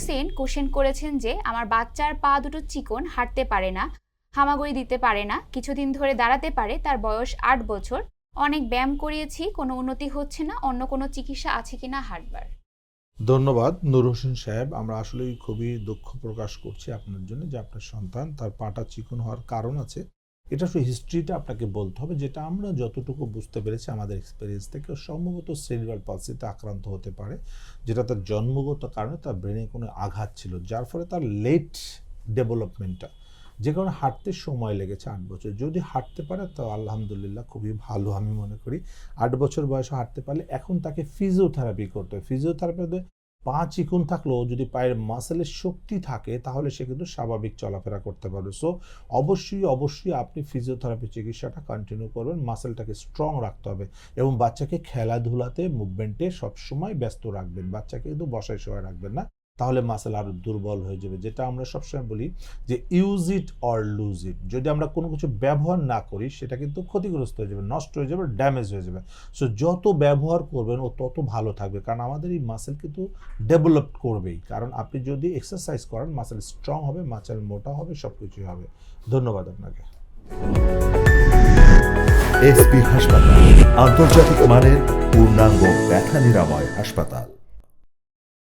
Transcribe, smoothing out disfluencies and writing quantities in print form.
Hossain question করেছেন যে আমার বাচ্চার পা দুটো চিকন, হাঁটতে পারে না, হামাগুড়ি দিতে পারে না, কিছুদিন ধরে দাঁড়াতে পারে, তার বয়স 8 বছর, অনেক ব্যায়াম করিয়েছি, কোনো উন্নতি হচ্ছে না, অন্য কোনো চিকিৎসা আছে কিনা হাঁটবার? ধন্যবাদ নূর হোসেন সাহেব। আমরা আসলেই খুবই দুঃখ প্রকাশ করছি আপনার জন্য যে আপনার সন্তান তার পাটা চিকন হওয়ার কারণ আছে। এটা আসলে হিস্ট্রিটা আপনাকে বলতে হবে, যেটা আমরা যতটুকু বুঝতে পেরেছি আমাদের এক্সপেরিয়েন্স থেকে, সম্ভবত সেরিব্রাল পালসিতে আক্রান্ত হতে পারে, যেটা তার জন্মগত কারণে তার ব্রেনে কোনো আঘাত ছিল, যার ফলে তার লেট ডেভেলপমেন্টটা, যে কারণে হাঁটতে সময় লেগেছে 8 বছর। যদি হাঁটতে পারে তো আলহামদুলিল্লাহ খুবই ভালো, আমি মনে করি। 8 বছর বয়সে হাঁটতে পারলে এখন তাকে ফিজিওথেরাপি করতে হবে। ফিজিওথেরাপিতে পা চিকন থাকলেও যদি পায়ের মাসেলের শক্তি থাকে তাহলে সে কিন্তু স্বাভাবিক চলাফেরা করতে পারবে। সো অবশ্যই আপনি ফিজিওথেরাপি চিকিৎসাটা কন্টিনিউ করবেন। মাসেলটাকে স্ট্রং রাখতে হবে এবং বাচ্চাকে খেলাধুলাতে, মুভমেন্টে সবসময় ব্যস্ত রাখবেন। বাচ্চাকে কিন্তু বসায় শোয়ায় রাখবেন না, তাহলে মাসেল আরও দুর্বল হয়ে যাবে। যেটা আমরা সবসময় বলি যে use it or lose it. যদি আমরা কোনো কিছু ব্যবহার না করি সেটা কিন্তু ক্ষতিগ্রস্ত হয়ে যাবে, নষ্ট হয়ে যাবে, ড্যামেজ হয়ে যাবে। সো যত ব্যবহার করবেন ও তত ভালো থাকবে, কারণ আমাদের এই মাসেল কিন্তু ডেভেলপ করবেই। কারণ আপনি যদি এক্সারসাইজ করেন মাসেল স্ট্রং হবে, মাসেল মোটা হবে, সব কিছুই হবে। ধন্যবাদ আপনাকে। এসপি হাসপাতাল, আন্তর্জাতিক মানের পূর্ণাঙ্গ ব্যথা নিরাময় হাসপাতাল।